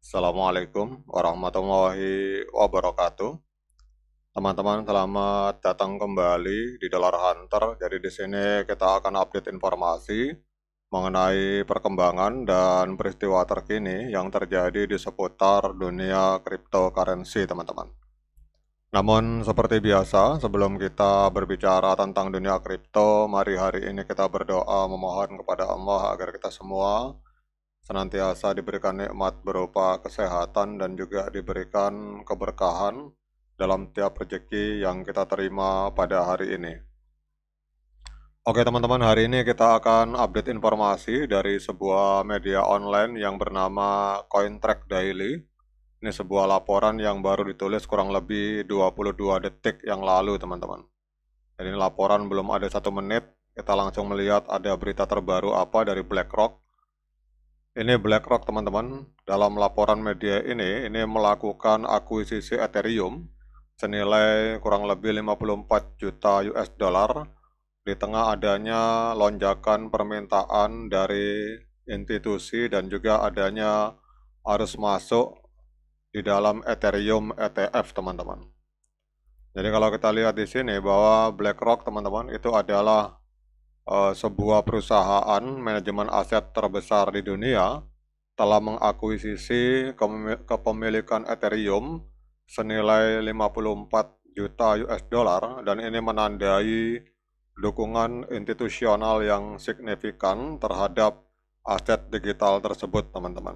Assalamualaikum warahmatullahi wabarakatuh. Teman-teman, selamat datang kembali di Dollar Hunter. Jadi di sini kita akan update informasi mengenai perkembangan dan peristiwa terkini yang terjadi di seputar dunia cryptocurrency, teman-teman. Namun seperti biasa, sebelum kita berbicara tentang dunia kripto, mari hari ini kita berdoa memohon kepada Allah agar kita semua senantiasa diberikan nikmat berupa kesehatan dan juga diberikan keberkahan dalam tiap rezeki yang kita terima pada hari ini. Oke teman-teman, hari ini kita akan update informasi dari sebuah media online yang bernama CoinTrack Daily. Ini sebuah laporan yang baru ditulis kurang lebih 22 detik yang lalu teman-teman. Jadi ini laporan belum ada 1 menit, kita langsung melihat ada berita terbaru apa dari BlackRock. Ini BlackRock teman-teman, dalam laporan media ini melakukan akuisisi Ethereum senilai kurang lebih 54 juta US dollar di tengah adanya lonjakan permintaan dari institusi dan juga adanya arus masuk di dalam Ethereum ETF teman-teman. Jadi kalau kita lihat di sini bahwa BlackRock teman-teman itu adalah sebuah perusahaan manajemen aset terbesar di dunia telah mengakuisisi kepemilikan Ethereum senilai 54 juta US dollar dan ini menandai dukungan institusional yang signifikan terhadap aset digital tersebut teman-teman.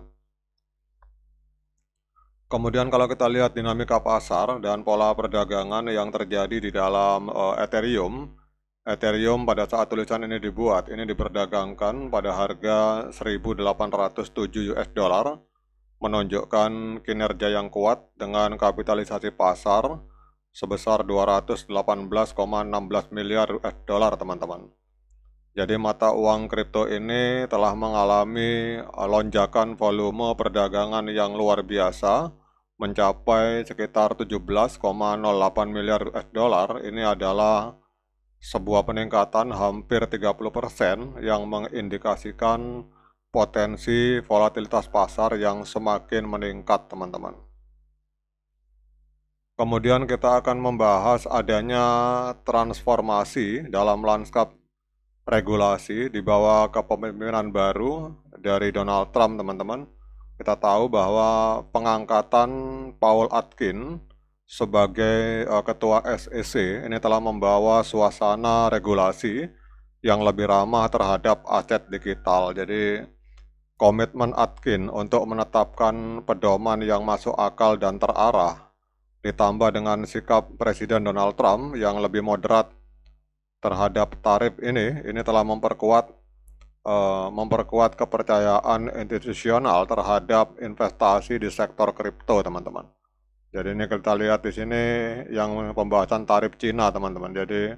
Kemudian kalau kita lihat dinamika pasar dan pola perdagangan yang terjadi di dalam Ethereum pada saat tulisan ini dibuat, ini diperdagangkan pada harga 1.807 US dollar, menunjukkan kinerja yang kuat dengan kapitalisasi pasar sebesar 218,16 miliar US dollar teman-teman. Jadi mata uang kripto ini telah mengalami lonjakan volume perdagangan yang luar biasa, mencapai sekitar 17,08 miliar US dollar. Ini adalah sebuah peningkatan hampir 30% yang mengindikasikan potensi volatilitas pasar yang semakin meningkat, teman-teman. Kemudian kita akan membahas adanya transformasi dalam lanskap regulasi di bawah kepemimpinan baru dari Donald Trump, teman-teman. Kita tahu bahwa pengangkatan Paul Atkins sebagai ketua SEC ini telah membawa suasana regulasi yang lebih ramah terhadap aset digital. Jadi komitmen Atkins untuk menetapkan pedoman yang masuk akal dan terarah ditambah dengan sikap Presiden Donald Trump yang lebih moderat terhadap tarif ini telah memperkuat kepercayaan institusional terhadap investasi di sektor kripto, teman-teman. Jadi ini kita lihat di sini yang pembahasan tarif Cina, teman-teman. Jadi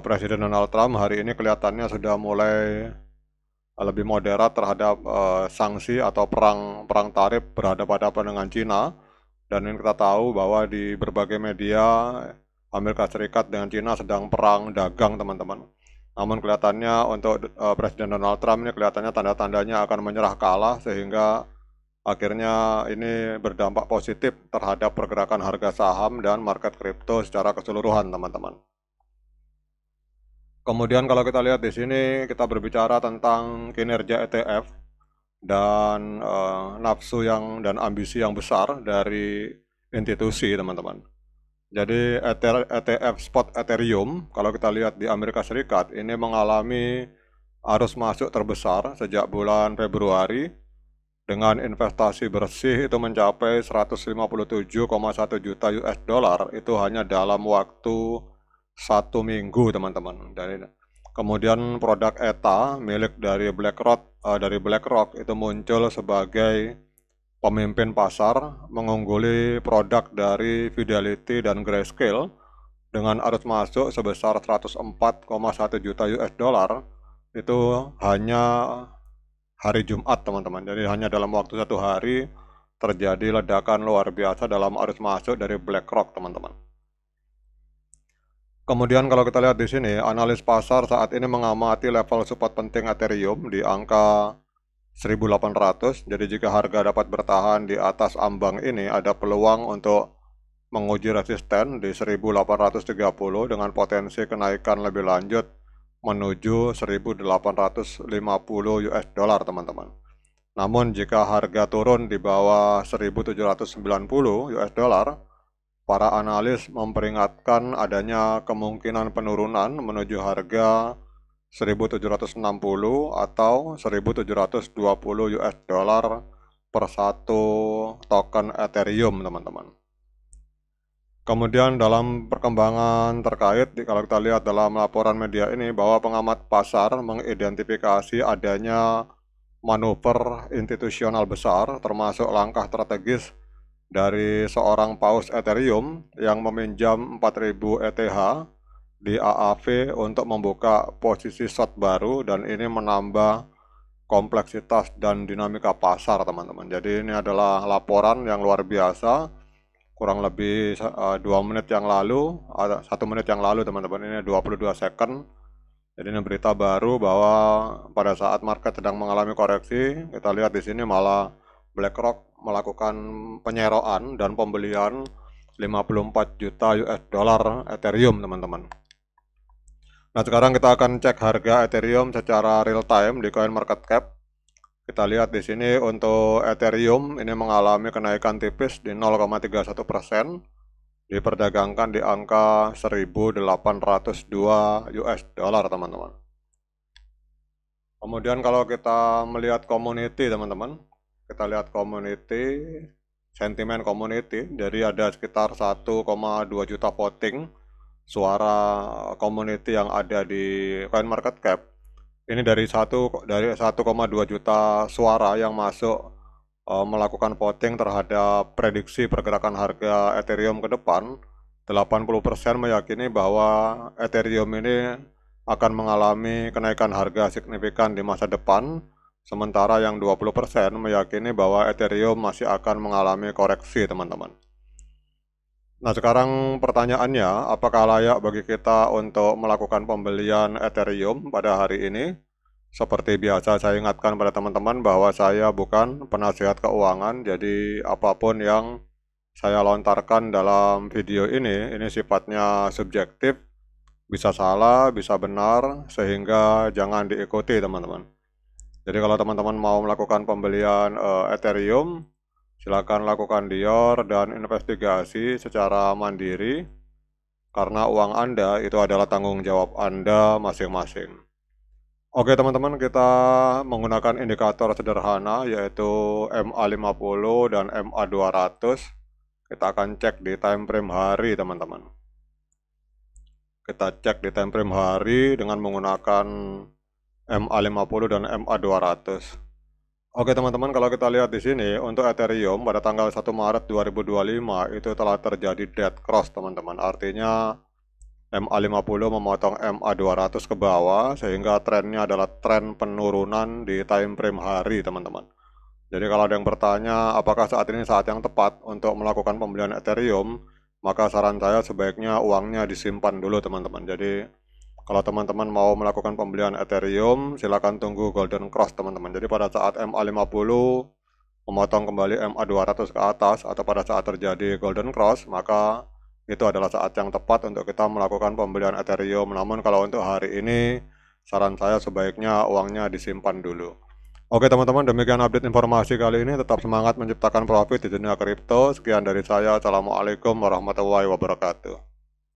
Presiden Donald Trump hari ini kelihatannya sudah mulai lebih moderat terhadap sanksi atau perang tarif berhadapan dengan Cina. Dan ini kita tahu bahwa di berbagai media Amerika Serikat dengan Cina sedang perang dagang, teman-teman. Namun kelihatannya untuk Presiden Donald Trump ini kelihatannya tanda-tandanya akan menyerah kalah sehingga akhirnya ini berdampak positif terhadap pergerakan harga saham dan market kripto secara keseluruhan, teman-teman. Kemudian kalau kita lihat di sini kita berbicara tentang kinerja ETF dan nafsu dan ambisi yang besar dari institusi, teman-teman. Jadi ETF spot Ethereum, kalau kita lihat di Amerika Serikat, ini mengalami arus masuk terbesar sejak bulan Februari dengan investasi bersih itu mencapai 157,1 juta US dollar, itu hanya dalam waktu 1 minggu, teman-teman. Dan kemudian produk ETA milik dari BlackRock itu muncul sebagai pemimpin pasar, mengungguli produk dari Fidelity dan Grayscale dengan arus masuk sebesar 104,1 juta US dollar itu hanya hari Jumat, teman-teman. Jadi hanya dalam waktu 1 hari terjadi ledakan luar biasa dalam arus masuk dari BlackRock, teman-teman. Kemudian kalau kita lihat di sini, analis pasar saat ini mengamati level support penting Ethereum di angka 1.800. Jadi jika harga dapat bertahan di atas ambang ini, ada peluang untuk menguji resisten di 1.830 dengan potensi kenaikan lebih lanjut menuju 1.850 US dollar, teman-teman. Namun jika harga turun di bawah 1.790 US dollar, para analis memperingatkan adanya kemungkinan penurunan menuju harga 1.760 atau 1.720 US dollar per satu token Ethereum, teman-teman. Kemudian dalam perkembangan terkait, kalau kita lihat dalam laporan media ini bahwa pengamat pasar mengidentifikasi adanya manuver institusional besar termasuk langkah strategis dari seorang paus Ethereum yang meminjam 4.000 ETH di AAV untuk membuka posisi short baru, dan ini menambah kompleksitas dan dinamika pasar, teman-teman. Jadi ini adalah laporan yang luar biasa, kurang lebih 2 menit yang lalu, 1 menit yang lalu, teman-teman. Ini 22 second. Jadi ini berita baru bahwa pada saat market sedang mengalami koreksi, kita lihat di sini malah BlackRock melakukan penyeroan dan pembelian 54 juta US dollar Ethereum, teman-teman. Nah, sekarang kita akan cek harga Ethereum secara real time di CoinMarketCap. Kita lihat di sini untuk Ethereum ini mengalami kenaikan tipis di 0,31%, diperdagangkan di angka 1.802 US dollar, teman-teman. Kemudian kalau kita melihat community, teman-teman, kita lihat community, sentimen community, jadi ada sekitar 1,2 juta voting suara community yang ada di CoinMarketCap. Ini dari 1,2 juta suara yang masuk melakukan voting terhadap prediksi pergerakan harga Ethereum ke depan. 80% meyakini bahwa Ethereum ini akan mengalami kenaikan harga signifikan di masa depan, sementara yang 20% meyakini bahwa Ethereum masih akan mengalami koreksi, teman-teman. Nah, sekarang pertanyaannya, apakah layak bagi kita untuk melakukan pembelian Ethereum pada hari ini? Seperti biasa saya ingatkan pada teman-teman bahwa saya bukan penasihat keuangan, jadi apapun yang saya lontarkan dalam video ini sifatnya subjektif, bisa salah, bisa benar, sehingga jangan diikuti, teman-teman. Jadi kalau teman-teman mau melakukan pembelian Ethereum, silakan lakukan dior dan investigasi secara mandiri, karena uang Anda itu adalah tanggung jawab Anda masing-masing. Oke teman-teman, kita menggunakan indikator sederhana yaitu MA50 dan MA200. Kita akan cek di time frame hari, teman-teman. Kita cek di time frame hari dengan menggunakan MA50 dan MA200. Oke teman-teman, kalau kita lihat di sini untuk Ethereum pada tanggal 1 Maret 2025 itu telah terjadi dead cross, teman-teman. Artinya MA50 memotong MA200 ke bawah, sehingga trennya adalah tren penurunan di time frame hari, teman-teman. Jadi kalau ada yang bertanya apakah saat ini saat yang tepat untuk melakukan pembelian Ethereum, maka saran saya sebaiknya uangnya disimpan dulu, teman-teman. Jadi kalau teman-teman mau melakukan pembelian Ethereum, silakan tunggu Golden Cross, teman-teman. Jadi pada saat MA50 memotong kembali MA200 ke atas atau pada saat terjadi Golden Cross, maka itu adalah saat yang tepat untuk kita melakukan pembelian Ethereum. Namun kalau untuk hari ini, saran saya sebaiknya uangnya disimpan dulu. Oke teman-teman, demikian update informasi kali ini. Tetap semangat menciptakan profit di dunia kripto. Sekian dari saya. Assalamualaikum warahmatullahi wabarakatuh.